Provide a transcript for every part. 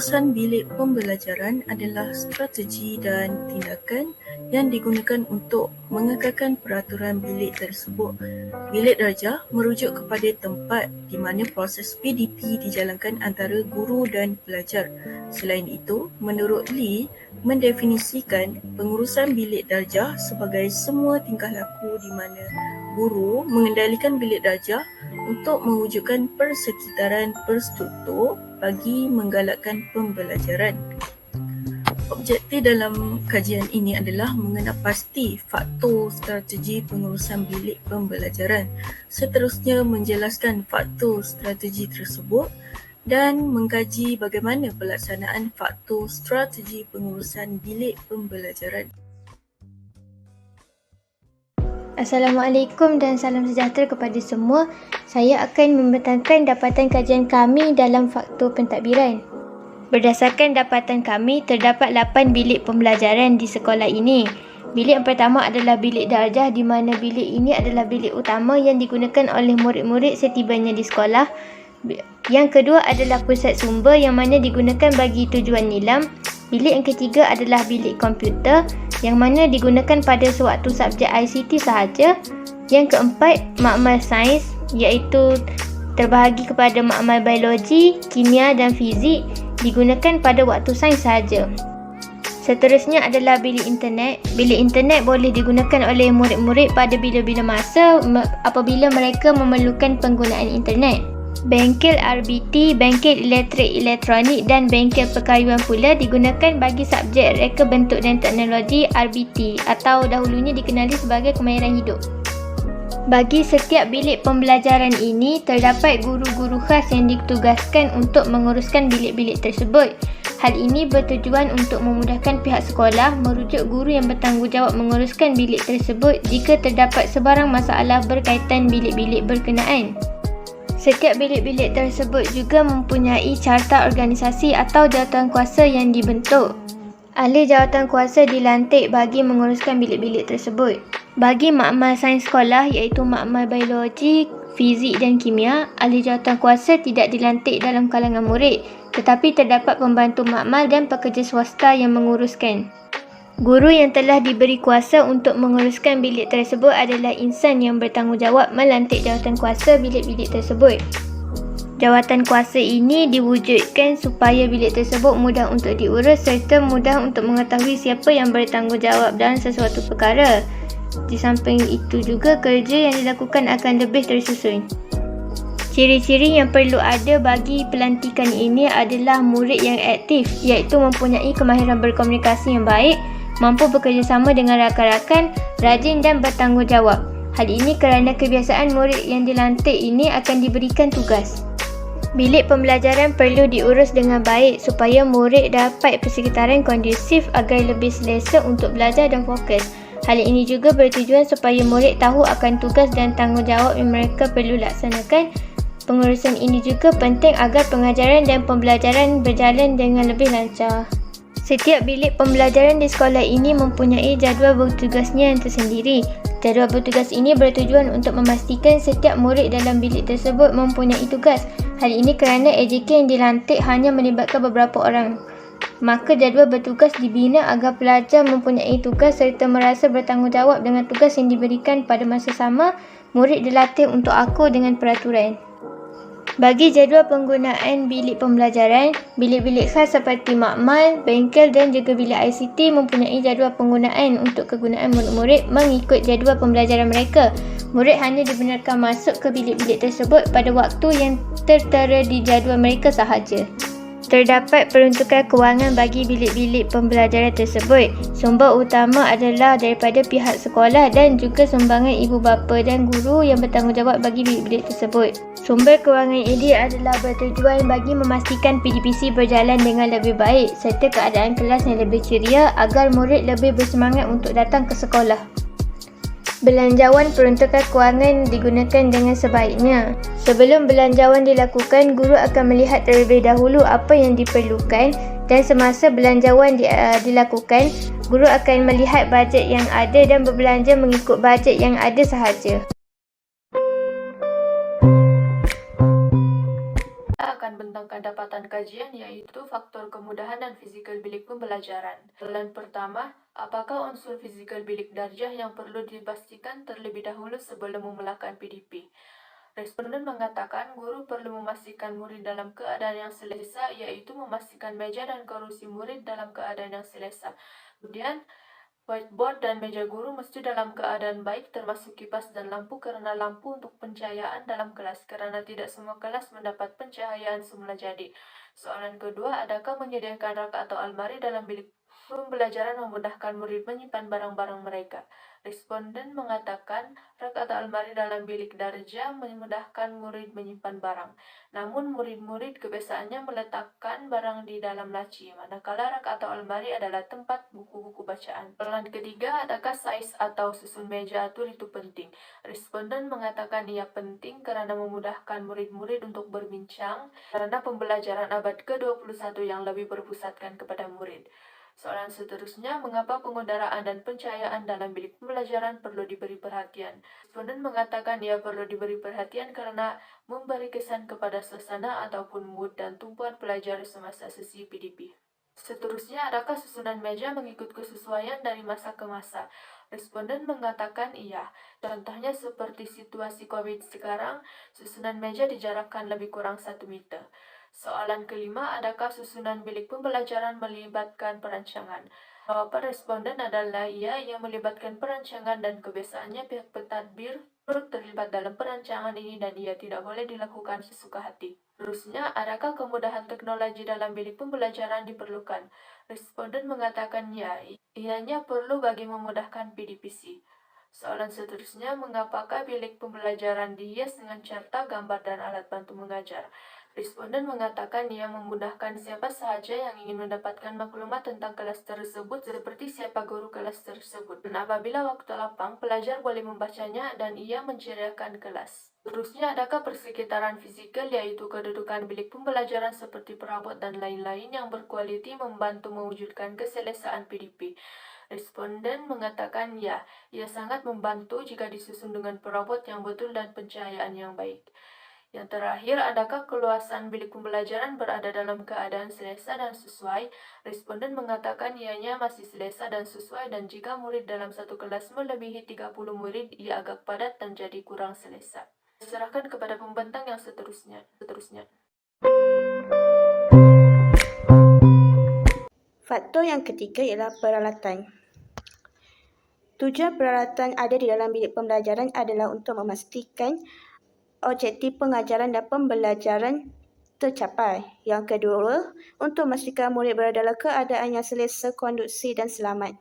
Pengurusan bilik pembelajaran adalah strategi dan tindakan yang digunakan untuk mengekalkan peraturan bilik tersebut. Bilik darjah merujuk kepada tempat di mana proses PDP dijalankan antara guru dan pelajar. Selain itu, menurut Lee, mendefinisikan pengurusan bilik darjah sebagai semua tingkah laku di mana guru mengendalikan bilik darjah untuk mewujudkan persekitaran berstruktur bagi menggalakkan pembelajaran. Objektif dalam kajian ini adalah mengenal pasti faktor strategi pengurusan bilik pembelajaran, seterusnya menjelaskan faktor strategi tersebut dan mengkaji bagaimana pelaksanaan faktor strategi pengurusan bilik pembelajaran. Assalamualaikum dan salam sejahtera kepada semua. Saya akan membentangkan dapatan kajian kami dalam faktor pentadbiran. Berdasarkan dapatan kami, terdapat 8 bilik pembelajaran di sekolah ini. Bilik yang pertama adalah bilik darjah, di mana bilik ini adalah bilik utama yang digunakan oleh murid-murid setibanya di sekolah. Yang kedua adalah pusat sumber yang mana digunakan bagi tujuan nilam. Bilik yang ketiga adalah bilik komputer yang mana digunakan pada sewaktu subjek ICT sahaja. Yang keempat, makmal sains iaitu terbahagi kepada makmal biologi, kimia dan fizik digunakan pada waktu sains sahaja. Seterusnya adalah bilik internet. Bilik internet boleh digunakan oleh murid-murid pada bila-bila masa apabila mereka memerlukan penggunaan internet. Bengkel RBT, bengkel elektrik elektronik dan bengkel perkayuan pula digunakan bagi subjek reka bentuk dan teknologi RBT atau dahulunya dikenali sebagai kemahiran hidup. Bagi setiap bilik pembelajaran ini, terdapat guru-guru khas yang ditugaskan untuk menguruskan bilik-bilik tersebut. Hal ini bertujuan untuk memudahkan pihak sekolah merujuk guru yang bertanggungjawab menguruskan bilik tersebut jika terdapat sebarang masalah berkaitan bilik-bilik berkenaan. Setiap bilik-bilik tersebut juga mempunyai carta organisasi atau jawatankuasa yang dibentuk. Ahli jawatankuasa dilantik bagi menguruskan bilik-bilik tersebut. Bagi makmal sains sekolah iaitu makmal biologi, fizik dan kimia, ahli jawatankuasa tidak dilantik dalam kalangan murid, tetapi terdapat pembantu makmal dan pekerja swasta yang menguruskan. Guru yang telah diberi kuasa untuk menguruskan bilik tersebut adalah insan yang bertanggungjawab melantik jawatankuasa bilik-bilik tersebut. Jawatankuasa ini diwujudkan supaya bilik tersebut mudah untuk diurus serta mudah untuk mengetahui siapa yang bertanggungjawab dalam sesuatu perkara. Di samping itu juga kerja yang dilakukan akan lebih tersusun. Ciri-ciri yang perlu ada bagi pelantikan ini adalah murid yang aktif, iaitu mempunyai kemahiran berkomunikasi yang baik, mampu bekerjasama dengan rakan-rakan, rajin dan bertanggungjawab. Hal ini kerana kebiasaan murid yang dilantik ini akan diberikan tugas. Bilik pembelajaran perlu diurus dengan baik supaya murid dapat persekitaran kondusif agar lebih selesa untuk belajar dan fokus. Hal ini juga bertujuan supaya murid tahu akan tugas dan tanggungjawab yang mereka perlu laksanakan. Pengurusan ini juga penting agar pengajaran dan pembelajaran berjalan dengan lebih lancar. Setiap bilik pembelajaran di sekolah ini mempunyai jadual bertugasnya yang tersendiri. Jadual bertugas ini bertujuan untuk memastikan setiap murid dalam bilik tersebut mempunyai tugas. Hal ini kerana AJK yang dilantik hanya melibatkan beberapa orang. Maka jadual bertugas dibina agar pelajar mempunyai tugas serta merasa bertanggungjawab dengan tugas yang diberikan. Pada masa sama, murid dilatih untuk akur dengan peraturan. Bagi jadual penggunaan bilik pembelajaran, bilik-bilik khas seperti makmal, bengkel dan juga bilik ICT mempunyai jadual penggunaan untuk kegunaan murid-murid mengikut jadual pembelajaran mereka. Murid hanya dibenarkan masuk ke bilik-bilik tersebut pada waktu yang tertera di jadual mereka sahaja. Terdapat peruntukan kewangan bagi bilik-bilik pembelajaran tersebut. Sumber utama adalah daripada pihak sekolah dan juga sumbangan ibu bapa dan guru yang bertanggungjawab bagi bilik-bilik tersebut. Sumber kewangan ini adalah bertujuan bagi memastikan PDPC berjalan dengan lebih baik serta keadaan kelas yang lebih ceria agar murid lebih bersemangat untuk datang ke sekolah. Belanjawan peruntukan kewangan digunakan dengan sebaiknya. Sebelum belanjawan dilakukan, guru akan melihat terlebih dahulu apa yang diperlukan dan semasa belanjawan dilakukan, guru akan melihat bajet yang ada dan berbelanja mengikut bajet yang ada sahaja. Akan bentangkan dapatan kajian yaitu faktor kemudahan dan fizikal bilik pembelajaran. Soalan pertama, apakah unsur fizikal bilik darjah yang perlu dipastikan terlebih dahulu sebelum memulakan PDP? Responden mengatakan guru perlu memastikan murid dalam keadaan yang selesa, yaitu memastikan meja dan kerusi murid dalam keadaan yang selesa. Kemudian, whiteboard dan meja guru mesti dalam keadaan baik termasuk kipas dan lampu karena lampu untuk pencahayaan dalam kelas karena tidak semua kelas mendapat pencahayaan semula jadi. Soalan kedua, adakah menyediakan rak atau almari dalam bilik pembelajaran memudahkan murid menyimpan barang-barang mereka? Responden mengatakan rak atau almari dalam bilik darjah memudahkan murid menyimpan barang. Namun murid-murid kebiasaannya meletakkan barang di dalam laci, manakala rak atau almari adalah tempat buku-buku bacaan. Soalan ketiga, adakah saiz atau susun meja atur itu penting? Responden mengatakan ia penting karena memudahkan murid-murid untuk berbincang karena pembelajaran abad ke-21 yang lebih berpusatkan kepada murid. Soalan seterusnya, mengapa pengudaraan dan pencahayaan dalam bilik pembelajaran perlu diberi perhatian? Responden mengatakan ia perlu diberi perhatian karena memberi kesan kepada suasana ataupun mood dan tumpuan pelajar semasa sesi PDP. Seterusnya, adakah susunan meja mengikut kesesuaian dari masa ke masa? Responden mengatakan iya. Contohnya seperti situasi COVID sekarang, susunan meja dijarakkan lebih kurang 1 meter. Soalan kelima, adakah susunan bilik pembelajaran melibatkan perancangan? Jawaban responden adalah iya, yang melibatkan perancangan dan kebiasaannya pihak pentadbir turut terlibat dalam perancangan ini dan ia tidak boleh dilakukan sesuka hati. Terusnya, adakah kemudahan teknologi dalam bilik pembelajaran diperlukan? Responden mengatakan ya, ianya perlu bagi memudahkan PDPC. Soalan seterusnya, mengapakah bilik pembelajaran dihias dengan cerita, gambar, dan alat bantu mengajar? Responden mengatakan ia memudahkan siapa sahaja yang ingin mendapatkan maklumat tentang kelas tersebut seperti siapa guru kelas tersebut. Dan apabila waktu lapang, pelajar boleh membacanya dan ia menceriakan kelas. Terusnya, adakah persekitaran fisikal yaitu kedudukan bilik pembelajaran seperti perabot dan lain-lain yang berkualiti membantu mewujudkan keselesaan PDP? Responden mengatakan ya, ia sangat membantu jika disusun dengan perabot yang betul dan pencahayaan yang baik. Yang terakhir, adakah keluasan bilik pembelajaran berada dalam keadaan selesa dan sesuai? Responden mengatakan ianya masih selesa dan sesuai dan jika murid dalam satu kelas melebihi 30 murid, ia agak padat dan jadi kurang selesa. Diserahkan kepada pembentang yang seterusnya. Faktor yang ketiga ialah peralatan. Tujuan peralatan ada di dalam bilik pembelajaran adalah untuk memastikan objektif pengajaran dan pembelajaran tercapai. Yang kedua, untuk memastikan murid berada dalam keadaan yang selesa, kondusif dan selamat.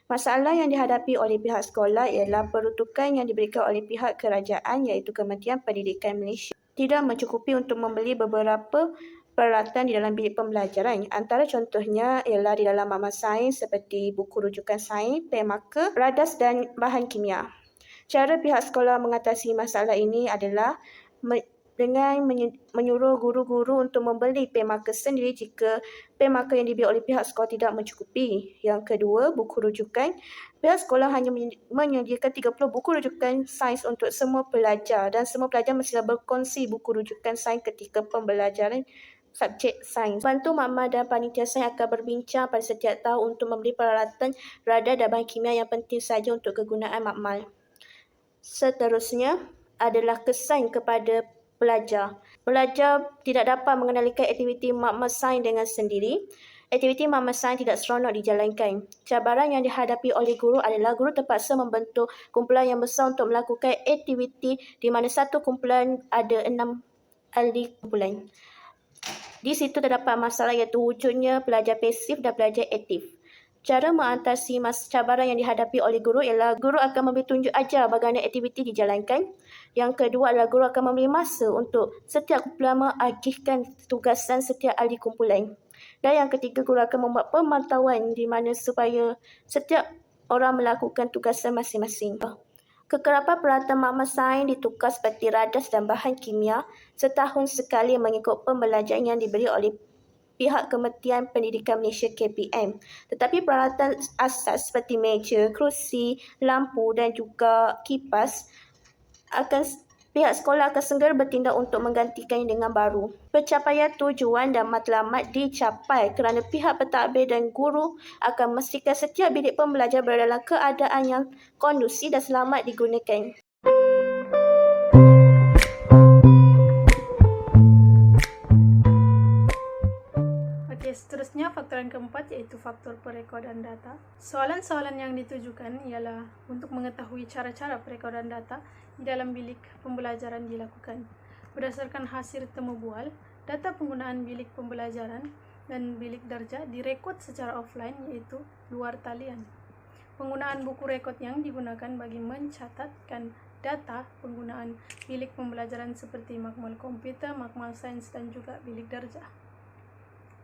Masalah yang dihadapi oleh pihak sekolah ialah peruntukan yang diberikan oleh pihak kerajaan iaitu Kementerian Pendidikan Malaysia tidak mencukupi untuk membeli beberapa peralatan di dalam bilik pembelajaran. Antara contohnya ialah di dalam makmal sains seperti buku rujukan sains, pen marker, radas dan bahan kimia. Cara pihak sekolah mengatasi masalah ini adalah dengan menyuruh guru-guru untuk membeli pen marker sendiri jika pen marker yang dibeli oleh pihak sekolah tidak mencukupi. Yang kedua, buku rujukan. Pihak sekolah hanya menyediakan 30 buku rujukan sains untuk semua pelajar dan semua pelajar mestilah berkongsi buku rujukan sains ketika pembelajaran subjek sains. Bantu makmal dan panitia sains akan berbincang pada setiap tahun untuk membeli peralatan radar dan bahan kimia yang penting saja untuk kegunaan makmal. Seterusnya adalah kesan kepada pelajar. Pelajar tidak dapat mengendalikan aktiviti makmal sains dengan sendiri. Aktiviti makmal sains tidak seronok dijalankan. Cabaran yang dihadapi oleh guru adalah guru terpaksa membentuk kumpulan yang besar untuk melakukan aktiviti di mana satu kumpulan ada 6 ahli kumpulan. Di situ terdapat masalah iaitu wujudnya pelajar pasif dan pelajar aktif. Cara mengatasi cabaran yang dihadapi oleh guru ialah guru akan memberi tunjuk ajar bagaimana aktiviti dijalankan. Yang kedua adalah guru akan memberi masa untuk setiap kumpulan mengagihkan tugasan setiap ahli kumpulan. Dan yang ketiga, guru akan membuat pemantauan di mana supaya setiap orang melakukan tugasan masing-masing. Kekerapan peralatan makmal sains ditukar seperti radas dan bahan kimia setahun sekali mengikut pembelajaran yang diberi oleh pihak Kementerian Pendidikan Malaysia KPM. Tetapi peralatan asas seperti meja, kerusi, lampu dan juga kipas akan Pihak sekolah akan segera bertindak untuk menggantikannya dengan baru. Pencapaian tujuan dan matlamat dicapai kerana pihak pentadbir dan guru akan memastikan setiap bilik pembelajaran berada dalam keadaan yang kondusif dan selamat digunakan. Seterusnya, faktor yang keempat iaitu faktor perekodan data. Soalan-soalan yang ditujukan ialah untuk mengetahui cara-cara perekodan data di dalam bilik pembelajaran dilakukan. Berdasarkan hasil temu bual, data penggunaan bilik pembelajaran dan bilik darjah direkod secara offline iaitu luar talian. Penggunaan buku rekod yang digunakan bagi mencatatkan data penggunaan bilik pembelajaran seperti makmal komputer, makmal sains dan juga bilik darjah.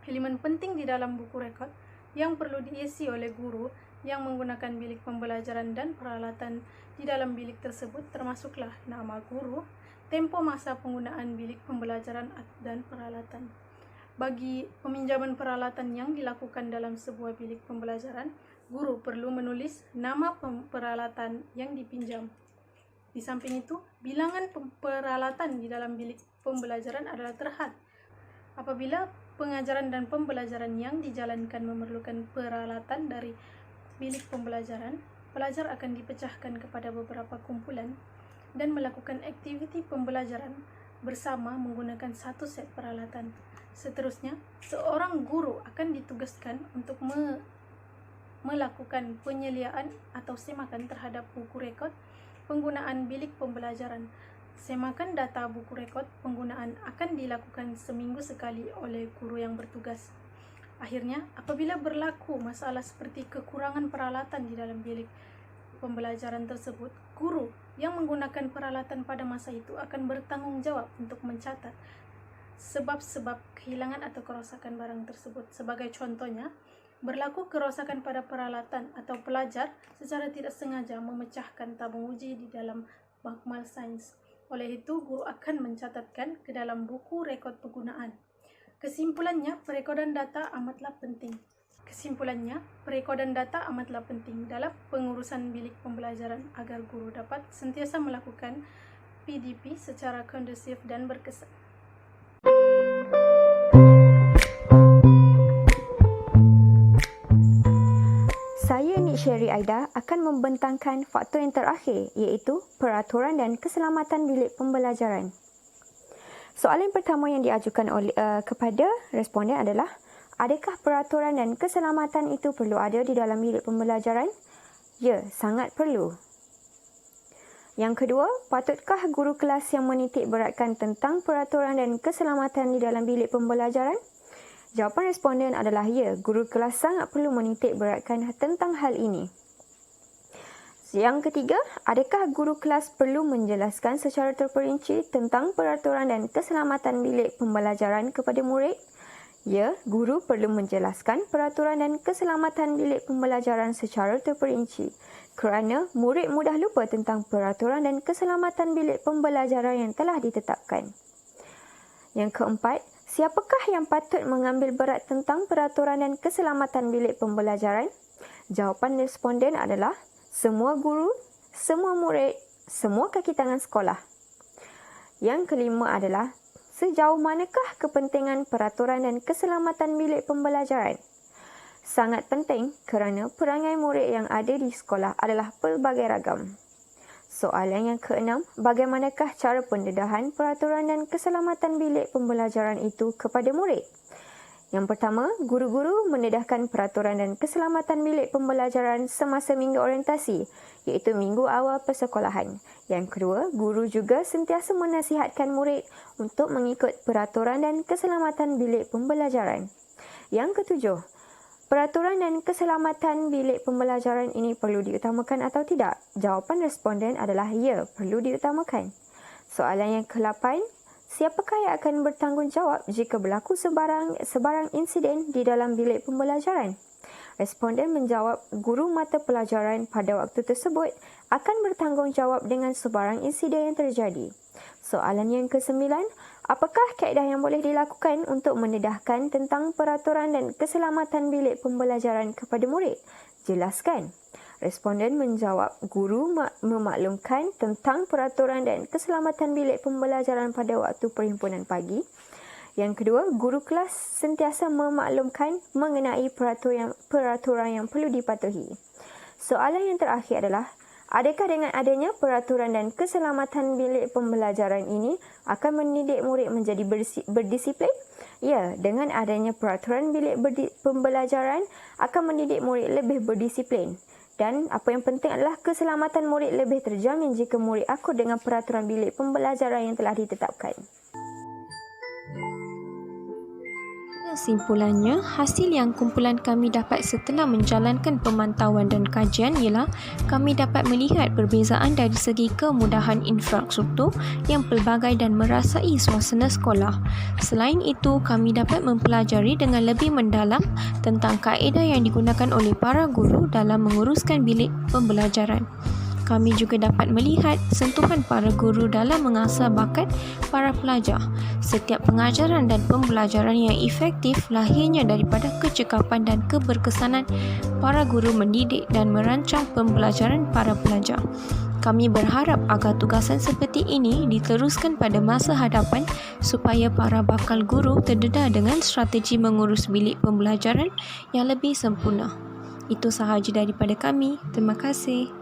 Elemen penting di dalam buku rekod yang perlu diisi oleh guru yang menggunakan bilik pembelajaran dan peralatan di dalam bilik tersebut termasuklah nama guru, tempo masa penggunaan bilik pembelajaran dan peralatan. Bagi peminjaman peralatan yang dilakukan dalam sebuah bilik pembelajaran, guru perlu menulis nama peralatan yang dipinjam. Di samping itu, bilangan peralatan di dalam bilik pembelajaran adalah terhad. Apabila pengajaran dan pembelajaran yang dijalankan memerlukan peralatan dari bilik pembelajaran, pelajar akan dipecahkan kepada beberapa kumpulan dan melakukan aktiviti pembelajaran bersama menggunakan satu set peralatan. Seterusnya, seorang guru akan ditugaskan untuk melakukan penyeliaan atau semakan terhadap buku rekod penggunaan bilik pembelajaran. Semakan data buku rekod penggunaan akan dilakukan seminggu sekali oleh guru yang bertugas. Akhirnya, apabila berlaku masalah seperti kekurangan peralatan di dalam bilik pembelajaran tersebut, guru yang menggunakan peralatan pada masa itu akan bertanggungjawab untuk mencatat sebab-sebab kehilangan atau kerosakan barang tersebut. Sebagai contohnya, berlaku kerosakan pada peralatan atau pelajar secara tidak sengaja memecahkan tabung uji di dalam makmal sains. Oleh itu, guru akan mencatatkan ke dalam buku rekod penggunaan. Kesimpulannya, perekodan data amatlah penting. Dalam pengurusan bilik pembelajaran agar guru dapat sentiasa melakukan PDP secara kondusif dan berkesan. Saya Nik Sherry Aida akan membentangkan faktor yang terakhir iaitu peraturan dan keselamatan bilik pembelajaran. Soalan pertama yang diajukan kepada responden adalah, adakah peraturan dan keselamatan itu perlu ada di dalam bilik pembelajaran? Ya, sangat perlu. Yang kedua, patutkah guru kelas yang menitik beratkan tentang peraturan dan keselamatan di dalam bilik pembelajaran? Jawapan responden adalah ya, guru kelas sangat perlu menitik beratkan tentang hal ini. Yang ketiga, adakah guru kelas perlu menjelaskan secara terperinci tentang peraturan dan keselamatan bilik pembelajaran kepada murid? Ya, guru perlu menjelaskan peraturan dan keselamatan bilik pembelajaran secara terperinci kerana murid mudah lupa tentang peraturan dan keselamatan bilik pembelajaran yang telah ditetapkan. Yang keempat, siapakah yang patut mengambil berat tentang peraturan dan keselamatan bilik pembelajaran? Jawapan responden adalah semua guru, semua murid, semua kaki tangan sekolah. Yang kelima adalah sejauh manakah kepentingan peraturan dan keselamatan bilik pembelajaran? Sangat penting kerana perangai murid yang ada di sekolah adalah pelbagai ragam. Soalan yang keenam, bagaimanakah cara pendedahan peraturan dan keselamatan bilik pembelajaran itu kepada murid? Yang pertama, guru-guru mendedahkan peraturan dan keselamatan bilik pembelajaran semasa minggu orientasi, iaitu minggu awal persekolahan. Yang kedua, guru juga sentiasa menasihatkan murid untuk mengikut peraturan dan keselamatan bilik pembelajaran. Yang ketujuh, peraturan dan keselamatan bilik pembelajaran ini perlu diutamakan atau tidak? Jawapan responden adalah ya, perlu diutamakan. Soalan yang ke-8, siapakah yang akan bertanggungjawab jika berlaku sebarang insiden di dalam bilik pembelajaran? Responden menjawab, guru mata pelajaran pada waktu tersebut akan bertanggungjawab dengan sebarang insiden yang terjadi. Soalan yang ke-9, apakah kaedah yang boleh dilakukan untuk mendedahkan tentang peraturan dan keselamatan bilik pembelajaran kepada murid? Jelaskan. Responden menjawab, guru memaklumkan tentang peraturan dan keselamatan bilik pembelajaran pada waktu perhimpunan pagi. Yang kedua, guru kelas sentiasa memaklumkan mengenai peraturan yang perlu dipatuhi. Soalan yang terakhir adalah, adakah dengan adanya peraturan dan keselamatan bilik pembelajaran ini akan mendidik murid menjadi berdisiplin? Ya, dengan adanya peraturan bilik pembelajaran akan mendidik murid lebih berdisiplin. Dan apa yang penting adalah keselamatan murid lebih terjamin jika murid akur dengan peraturan bilik pembelajaran yang telah ditetapkan. Kesimpulannya, hasil yang kumpulan kami dapat setelah menjalankan pemantauan dan kajian ialah kami dapat melihat perbezaan dari segi kemudahan infrastruktur yang pelbagai dan merasai suasana sekolah. Selain itu, kami dapat mempelajari dengan lebih mendalam tentang kaedah yang digunakan oleh para guru dalam menguruskan bilik pembelajaran. Kami juga dapat melihat sentuhan para guru dalam mengasah bakat para pelajar. Setiap pengajaran dan pembelajaran yang efektif lahirnya daripada kecekapan dan keberkesanan para guru mendidik dan merancang pembelajaran para pelajar. Kami berharap agar tugasan seperti ini diteruskan pada masa hadapan supaya para bakal guru terdedah dengan strategi mengurus bilik pembelajaran yang lebih sempurna. Itu sahaja daripada kami. Terima kasih.